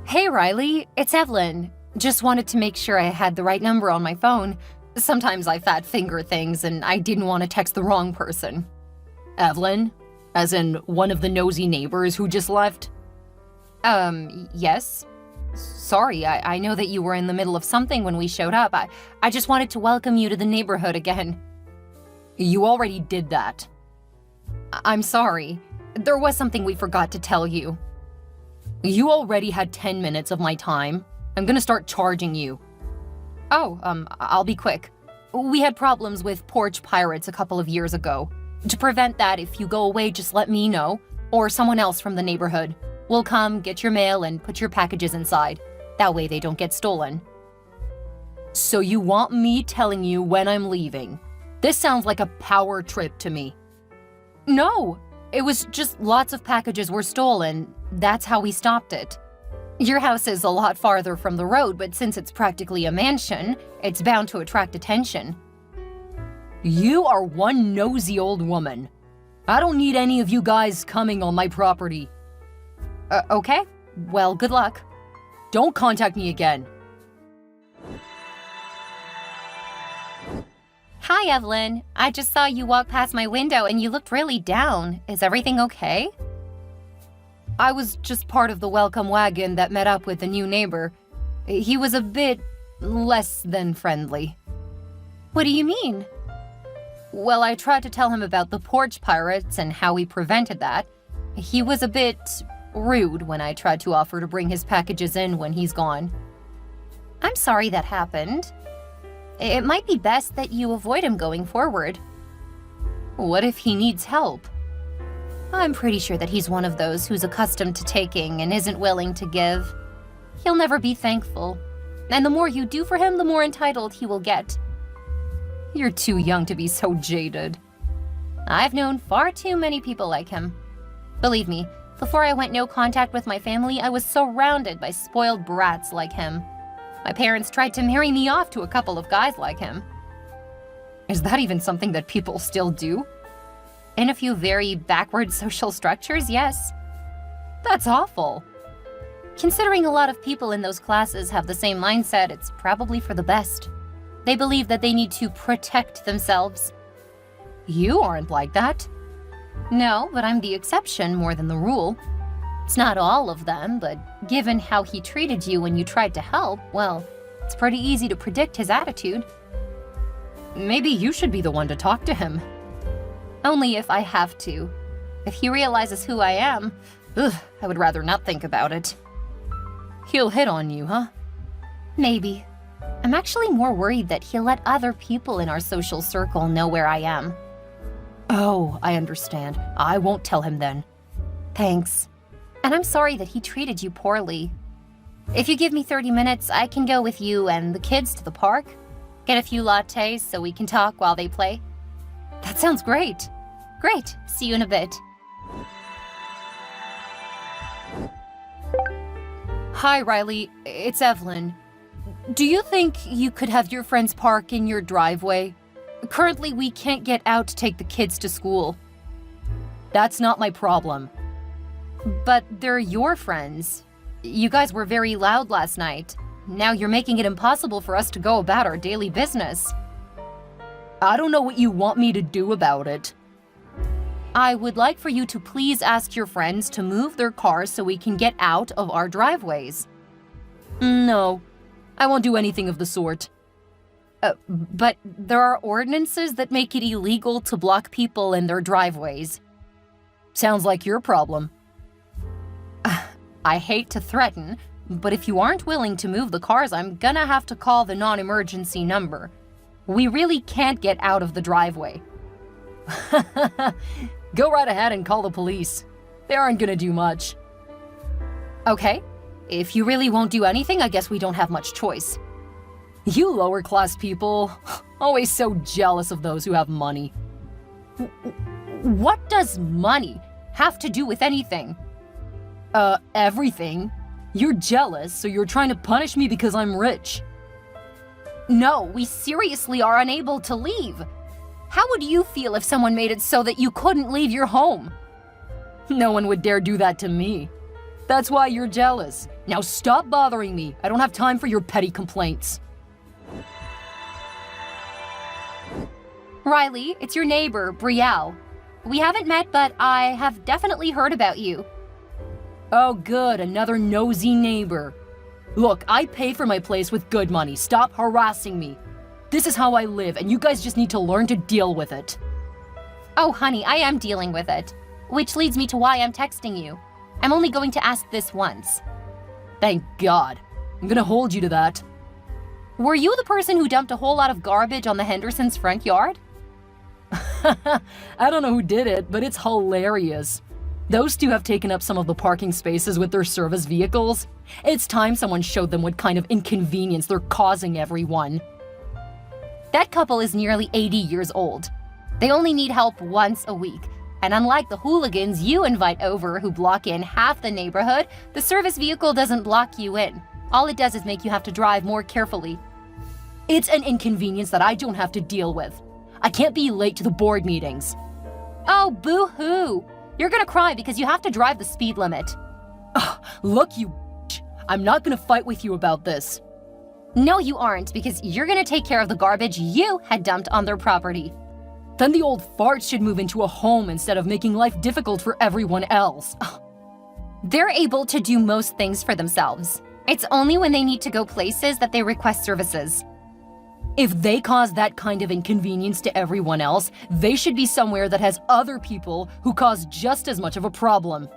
Hey Riley, it's Evelyn. Just wanted to make sure I had the right number on my phone. Sometimes I fat finger things and I didn't want to text the wrong person. Evelyn? As in one of the nosy neighbors who just left? Yes. Sorry, I know that you were in the middle of something when we showed up. I just wanted to welcome you to the neighborhood again. You already did that. I'm sorry. There was something we forgot to tell you. You already had 10 minutes of my time. I'm gonna start charging you. Oh, I'll be quick. We had problems with porch pirates a couple of years ago. To prevent that, if you go away, just let me know, or someone else from the neighborhood. We'll come, get your mail, and put your packages inside. That way they don't get stolen. So you want me telling you when I'm leaving? This sounds like a power trip to me. No, it was just lots of packages were stolen. That's how we stopped it. Your house is a lot farther from the road, but since it's practically a mansion, it's bound to attract attention. You are one nosy old woman. I don't need any of you guys coming on my property. Okay. Well, good luck. Don't contact me again. Hi, Evelyn. I just saw you walk past my window and you looked really down. Is everything okay? I was just part of the welcome wagon that met up with the new neighbor. He was a bit less than friendly. What do you mean? Well, I tried to tell him about the porch pirates and how we prevented that. He was a bit rude when I tried to offer to bring his packages in when he's gone. I'm sorry that happened. It might be best that you avoid him going forward. What if he needs help? I'm pretty sure that he's one of those who's accustomed to taking and isn't willing to give. He'll never be thankful. And the more you do for him, the more entitled he will get. You're too young to be so jaded. I've known far too many people like him. Believe me, before I went no contact with my family, I was surrounded by spoiled brats like him. My parents tried to marry me off to a couple of guys like him. Is that even something that people still do? In a few very backward social structures, yes. That's awful. Considering a lot of people in those classes have the same mindset, it's probably for the best. They believe that they need to protect themselves. You aren't like that. No, but I'm the exception more than the rule. It's not all of them, but given how he treated you when you tried to help, well, it's pretty easy to predict his attitude. Maybe you should be the one to talk to him. Only if I have to. If he realizes who I am, I would rather not think about it. He'll hit on you, huh? Maybe. I'm actually more worried that he'll let other people in our social circle know where I am. Oh, I understand. I won't tell him then. Thanks. And I'm sorry that he treated you poorly. If you give me 30 minutes, I can go with you and the kids to the park. Get a few lattes so we can talk while they play. That sounds great. Great. See you in a bit. Hi, Riley. It's Evelyn. Do you think you could have your friends park in your driveway? Currently, we can't get out to take the kids to school. That's not my problem. But they're your friends. You guys were very loud last night. Now you're making it impossible for us to go about our daily business. I don't know what you want me to do about it. I would like for you to please ask your friends to move their cars so we can get out of our driveways. No, I won't do anything of the sort. But there are ordinances that make it illegal to block people in their driveways. Sounds like your problem. I hate to threaten, but if you aren't willing to move the cars, I'm gonna have to call the non-emergency number. We really can't get out of the driveway. Go right ahead and call the police. They aren't gonna do much. Okay. If you really won't do anything, I guess we don't have much choice. You lower-class people, always so jealous of those who have money. What does money have to do with anything? Everything. You're jealous, so you're trying to punish me because I'm rich. No, we seriously are unable to leave. How would you feel if someone made it so that you couldn't leave your home? No one would dare do that to me. That's why you're jealous. Now stop bothering me. I don't have time for your petty complaints. Riley, it's your neighbor, Brielle. We haven't met, but I have definitely heard about you. Oh good, another nosy neighbor. Look, I pay for my place with good money. Stop harassing me. This is how I live, and you guys just need to learn to deal with it. Oh, honey, I am dealing with it. Which leads me to why I'm texting you. I'm only going to ask this once. Thank God. I'm gonna hold you to that. Were you the person who dumped a whole lot of garbage on the Hendersons' front yard? I don't know who did it, but it's hilarious. Those two have taken up some of the parking spaces with their service vehicles. It's time someone showed them what kind of inconvenience they're causing everyone. That couple is nearly 80 years old. They only need help once a week. And unlike the hooligans you invite over who block in half the neighborhood, the service vehicle doesn't block you in. All it does is make you have to drive more carefully. It's an inconvenience that I don't have to deal with. I can't be late to the board meetings. Oh, boo-hoo! You're gonna cry because you have to drive the speed limit. Look, you bitch. I'm not gonna fight with you about this. No, you aren't, because you're gonna take care of the garbage you had dumped on their property. Then the old farts should move into a home instead of making life difficult for everyone else. They're able to do most things for themselves. It's only when they need to go places that they request services. If they cause that kind of inconvenience to everyone else, they should be somewhere that has other people who cause just as much of a problem.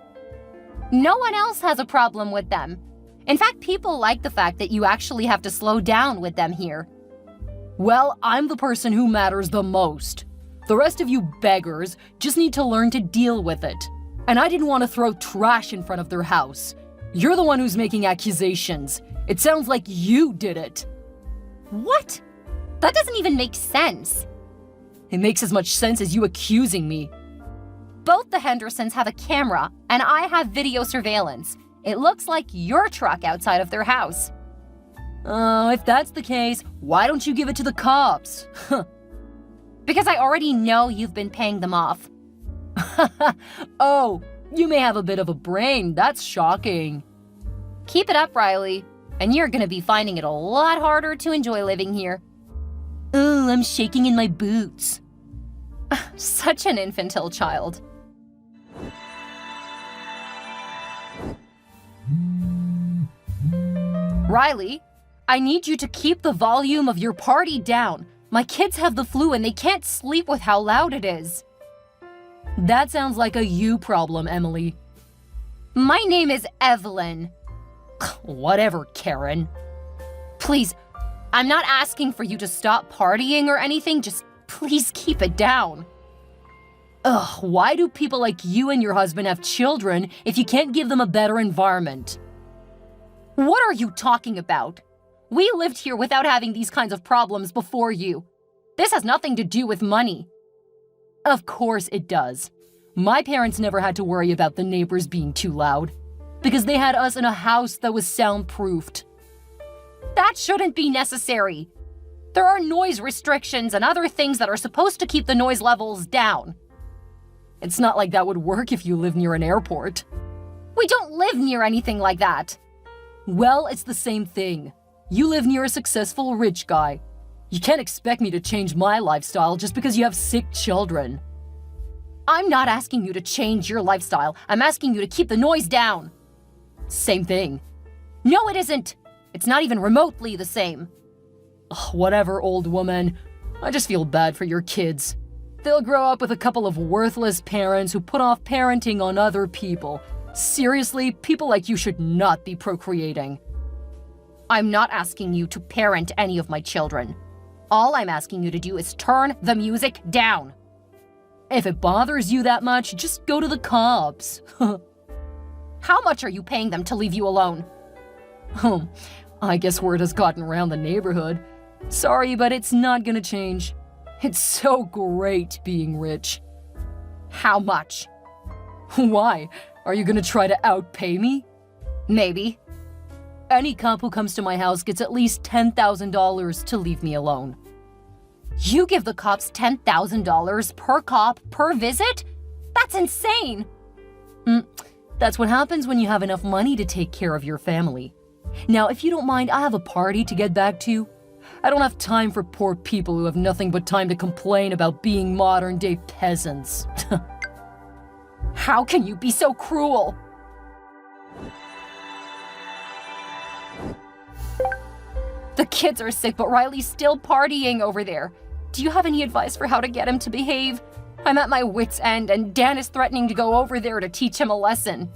No one else has a problem with them. In fact, people like the fact that you actually have to slow down with them here. Well, I'm the person who matters the most. The rest of you beggars just need to learn to deal with it. And I didn't want to throw trash in front of their house. You're the one who's making accusations. It sounds like you did it. What? That doesn't even make sense. It makes as much sense as you accusing me. Both the Hendersons have a camera, and I have video surveillance. It looks like your truck outside of their house. Oh, if that's the case, why don't you give it to the cops? Because I already know you've been paying them off. Oh, you may have a bit of a brain. That's shocking. Keep it up, Riley, and you're gonna be finding it a lot harder to enjoy living here. Oh, I'm shaking in my boots. Such an infantile child. Riley, I need you to keep the volume of your party down. My kids have the flu and they can't sleep with how loud it is. That sounds like a you problem, Emily. My name is Evelyn. Whatever, Karen. Please, I'm not asking for you to stop partying or anything, just please keep it down. Ugh, why do people like you and your husband have children if you can't give them a better environment? What are you talking about? We lived here without having these kinds of problems before you. This has nothing to do with money. Of course it does. My parents never had to worry about the neighbors being too loud, because they had us in a house that was soundproofed. That shouldn't be necessary. There are noise restrictions and other things that are supposed to keep the noise levels down. It's not like that would work if you live near an airport. We don't live near anything like that. Well, it's the same thing. You live near a successful rich guy. You can't expect me to change my lifestyle just because you have sick children. I'm not asking you to change your lifestyle. I'm asking you to keep the noise down. Same thing. No, it isn't. It's not even remotely the same. Ugh, whatever, old woman. I just feel bad for your kids. They'll grow up with a couple of worthless parents who put off parenting on other people. Seriously, people like you should not be procreating. I'm not asking you to parent any of my children. All I'm asking you to do is turn the music down. If it bothers you that much, just go to the cops. How much are you paying them to leave you alone? I guess word has gotten around the neighborhood. Sorry, but it's not gonna change. It's so great being rich. How much? Why? Are you gonna try to outpay me? Maybe. Any cop who comes to my house gets at least $10,000 to leave me alone. You give the cops $10,000 per cop per visit? That's insane! That's what happens when you have enough money to take care of your family. Now, if you don't mind, I have a party to get back to. I don't have time for poor people who have nothing but time to complain about being modern-day peasants. How can you be so cruel? The kids are sick, but Riley's still partying over there. Do you have any advice for how to get him to behave? I'm at my wit's end, and Dan is threatening to go over there to teach him a lesson.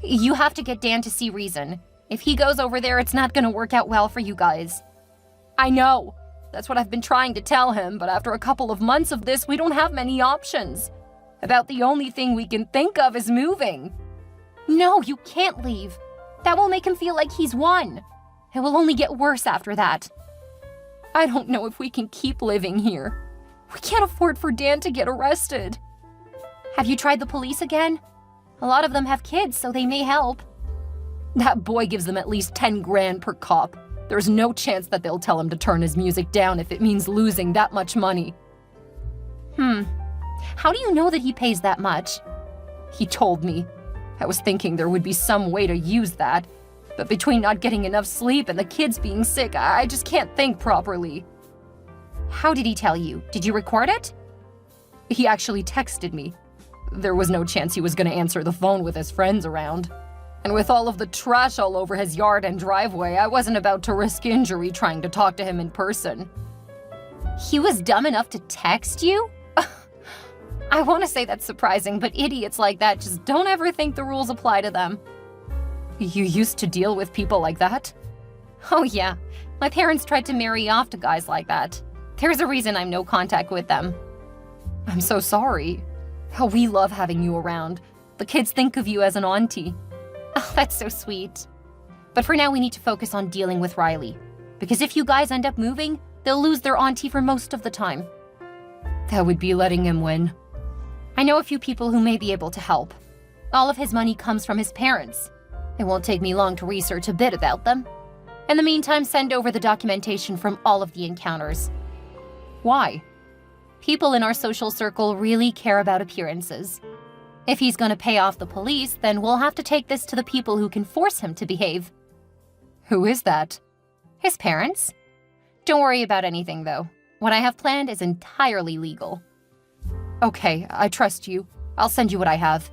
You have to get Dan to see reason. If he goes over there, it's not going to work out well for you guys. I know. That's what I've been trying to tell him, but after a couple of months of this, we don't have many options. About the only thing we can think of is moving. No, you can't leave. That will make him feel like he's won. It will only get worse after that. I don't know if we can keep living here. We can't afford for Dan to get arrested. Have you tried the police again? A lot of them have kids, so they may help. That boy gives them at least 10 grand per cop. There's no chance that they'll tell him to turn his music down if it means losing that much money. How do you know that he pays that much? He told me. I was thinking there would be some way to use that. But between not getting enough sleep and the kids being sick, I just can't think properly. How did he tell you? Did you record it? He actually texted me. There was no chance he was going to answer the phone with his friends around. And with all of the trash all over his yard and driveway, I wasn't about to risk injury trying to talk to him in person. He was dumb enough to text you? I want to say that's surprising, but idiots like that just don't ever think the rules apply to them. You used to deal with people like that? Oh yeah, my parents tried to marry off to guys like that. There's a reason I'm no contact with them. I'm so sorry. We love having you around. The kids think of you as an auntie. Oh, that's so sweet. But for now, we need to focus on dealing with Riley. Because if you guys end up moving, they'll lose their auntie for most of the time. That would be letting him win. I know a few people who may be able to help. All of his money comes from his parents. It won't take me long to research a bit about them. In the meantime, send over the documentation from all of the encounters. Why? People in our social circle really care about appearances. If he's going to pay off the police, then we'll have to take this to the people who can force him to behave. Who is that? His parents. Don't worry about anything, though. What I have planned is entirely legal. Okay, I trust you. I'll send you what I have.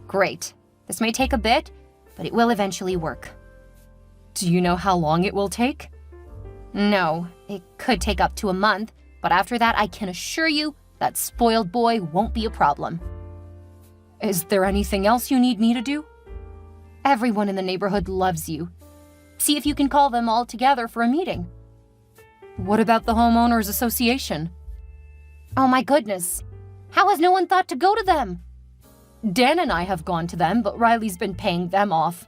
Great. This may take a bit, but it will eventually work. Do you know how long it will take? No, it could take up to a month, but after that I can assure you that spoiled boy won't be a problem. Is there anything else you need me to do? Everyone in the neighborhood loves you. See if you can call them all together for a meeting. What about the homeowners association? Oh my goodness. How has no one thought to go to them? Dan and I have gone to them, but Riley's been paying them off.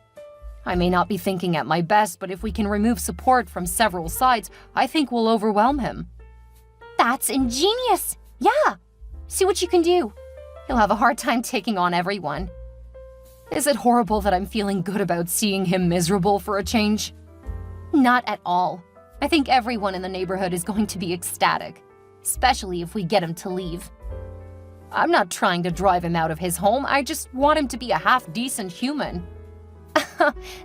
I may not be thinking at my best, but if we can remove support from several sides, I think we'll overwhelm him. That's ingenious! Yeah! See what you can do. He'll have a hard time taking on everyone. Is it horrible that I'm feeling good about seeing him miserable for a change? Not at all. I think everyone in the neighborhood is going to be ecstatic, especially if we get him to leave. I'm not trying to drive him out of his home, I just want him to be a half-decent human.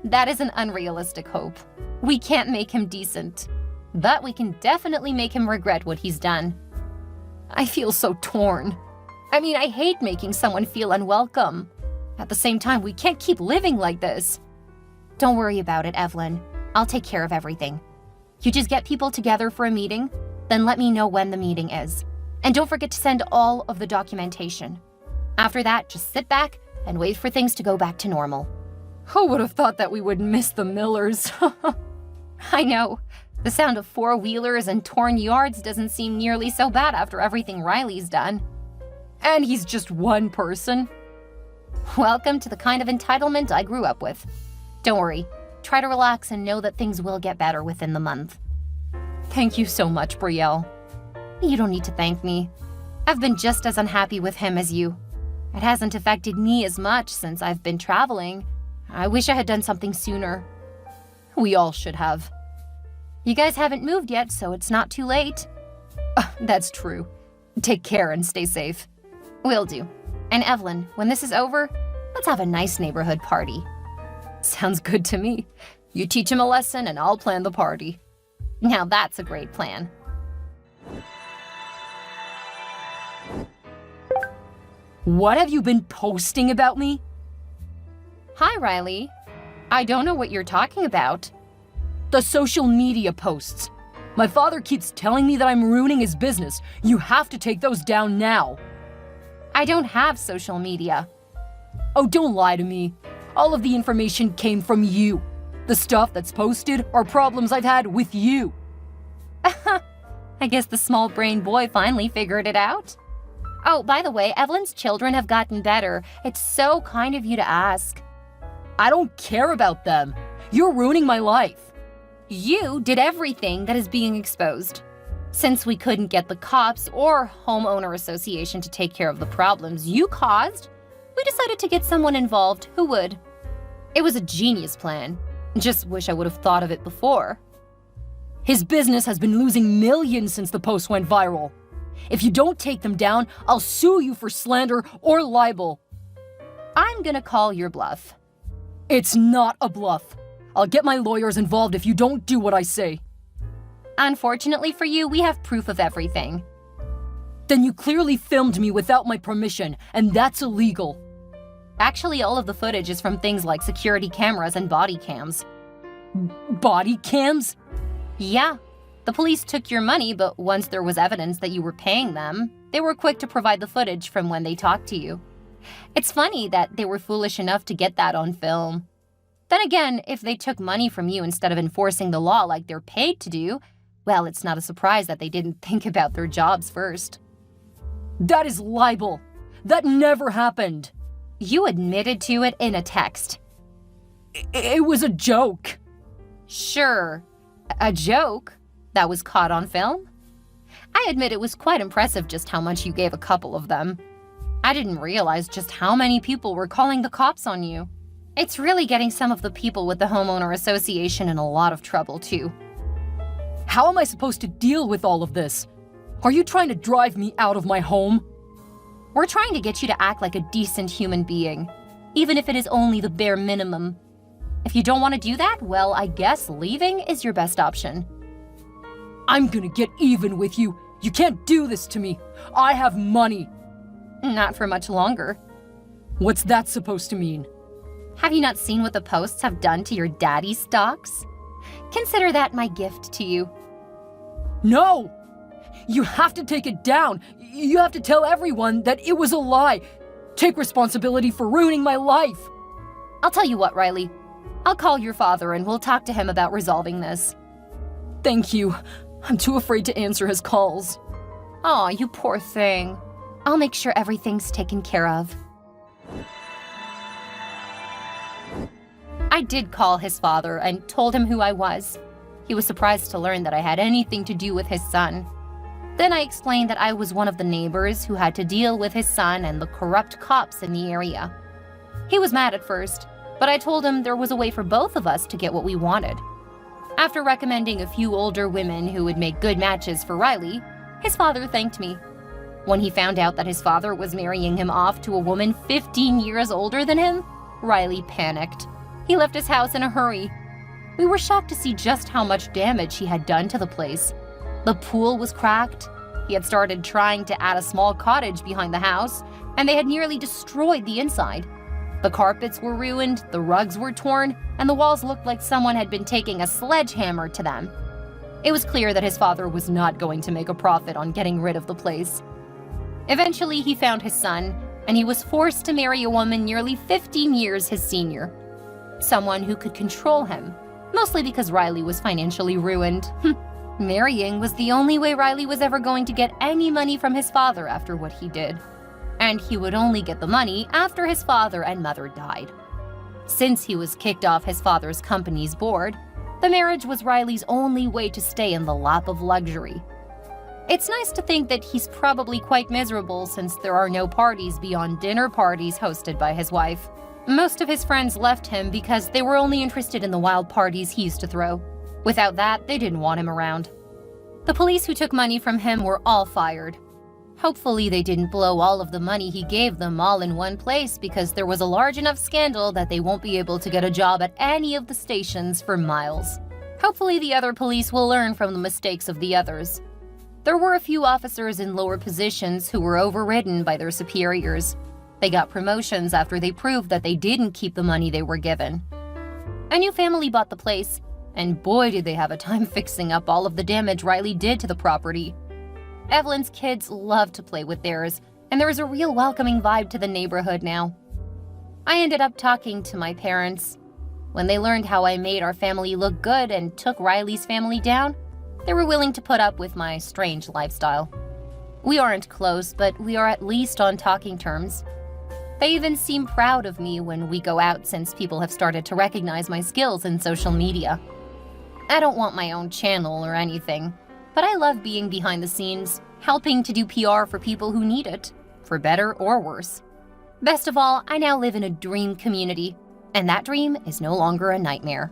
That is an unrealistic hope. We can't make him decent. But we can definitely make him regret what he's done. I feel so torn. I mean, I hate making someone feel unwelcome. At the same time, we can't keep living like this. Don't worry about it, Evelyn. I'll take care of everything. You just get people together for a meeting, then let me know when the meeting is. And don't forget to send all of the documentation. After that, just sit back and wait for things to go back to normal. Who would have thought that we would miss the Millers? I know. The sound of four-wheelers and torn yards doesn't seem nearly so bad after everything Riley's done. And he's just one person. Welcome to the kind of entitlement I grew up with. Don't worry. Try to relax and know that things will get better within the month. Thank you so much, Brielle. You don't need to thank me. I've been just as unhappy with him as you. It hasn't affected me as much since I've been traveling. I wish I had done something sooner. We all should have. You guys haven't moved yet, so it's not too late. That's true. Take care and stay safe. Will do. And Evelyn, when this is over, Let's have a nice neighborhood party. Sounds good to me. You teach him a lesson and I'll plan the party. Now that's a great plan. What have you been posting about me? Hi, Riley. I don't know what you're talking about. The social media posts. My father keeps telling me that I'm ruining his business. You have to take those down now. I don't have social media. Oh, don't lie to me. All of the information came from you. The stuff that's posted are problems I've had with you. I guess the small brain boy finally figured it out. Oh, by the way, Evelyn's children have gotten better. It's so kind of you to ask. I don't care about them. You're ruining my life. You did everything that is being exposed. Since we couldn't get the cops or homeowner association to take care of the problems you caused, we decided to get someone involved who would. It was a genius plan. Just wish I would have thought of it before. His business has been losing millions since the post went viral. If you don't take them down, I'll sue you for slander or libel. I'm gonna call your bluff. It's not a bluff. I'll get my lawyers involved if you don't do what I say. Unfortunately for you, we have proof of everything. Then you clearly filmed me without my permission, and that's illegal. Actually, all of the footage is from things like security cameras and body cams. Body cams? Yeah. The police took your money, but once there was evidence that you were paying them, they were quick to provide the footage from when they talked to you. It's funny that they were foolish enough to get that on film. Then again, if they took money from you instead of enforcing the law like they're paid to do, well, it's not a surprise that they didn't think about their jobs first. That is libel. That never happened. You admitted to it in a text. It was a joke. Sure. A joke? That was caught on film? I admit it was quite impressive just how much you gave a couple of them. I didn't realize just how many people were calling the cops on you. It's really getting some of the people with the homeowner association in a lot of trouble, too. How am I supposed to deal with all of this? Are you trying to drive me out of my home? We're trying to get you to act like a decent human being, even if it is only the bare minimum. If you don't want to do that, well, I guess leaving is your best option. I'm gonna get even with you. You can't do this to me. I have money. Not for much longer. What's that supposed to mean? Have you not seen what the posts have done to your daddy's stocks? Consider that my gift to you. No! You have to take it down. You have to tell everyone that it was a lie. Take responsibility for ruining my life. I'll tell you what, Riley. I'll call your father and we'll talk to him about resolving this. Thank you. I'm too afraid to answer his calls. Aw, you poor thing. I'll make sure everything's taken care of. I did call his father and told him who I was. He was surprised to learn that I had anything to do with his son. Then I explained that I was one of the neighbors who had to deal with his son and the corrupt cops in the area. He was mad at first, but I told him there was a way for both of us to get what we wanted. After recommending a few older women who would make good matches for Riley, his father thanked me. When he found out that his father was marrying him off to a woman 15 years older than him, Riley panicked. He left his house in a hurry. We were shocked to see just how much damage he had done to the place. The pool was cracked. He had started trying to add a small cottage behind the house, and they had nearly destroyed the inside. The carpets were ruined, the rugs were torn, and the walls looked like someone had been taking a sledgehammer to them. It was clear that his father was not going to make a profit on getting rid of the place. Eventually, he found his son, and he was forced to marry a woman nearly 15 years his senior. Someone who could control him, mostly because Riley was financially ruined. Marrying was the only way Riley was ever going to get any money from his father after what he did. And he would only get the money after his father and mother died. Since he was kicked off his father's company's board, the marriage was Riley's only way to stay in the lap of luxury. It's nice to think that he's probably quite miserable since there are no parties beyond dinner parties hosted by his wife. Most of his friends left him because they were only interested in the wild parties he used to throw. Without that, they didn't want him around. The police who took money from him were all fired. Hopefully they didn't blow all of the money he gave them all in one place because there was a large enough scandal that they won't be able to get a job at any of the stations for miles. Hopefully the other police will learn from the mistakes of the others. There were a few officers in lower positions who were overridden by their superiors. They got promotions after they proved that they didn't keep the money they were given. A new family bought the place, and boy did they have a time fixing up all of the damage Riley did to the property. Evelyn's kids love to play with theirs, and there is a real welcoming vibe to the neighborhood now. I ended up talking to my parents. When they learned how I made our family look good and took Riley's family down, they were willing to put up with my strange lifestyle. We aren't close, but we are at least on talking terms. They even seem proud of me when we go out since people have started to recognize my skills in social media. I don't want my own channel or anything, but I love being behind the scenes, helping to do PR for people who need it, for better or worse. Best of all, I now live in a dream community, and that dream is no longer a nightmare.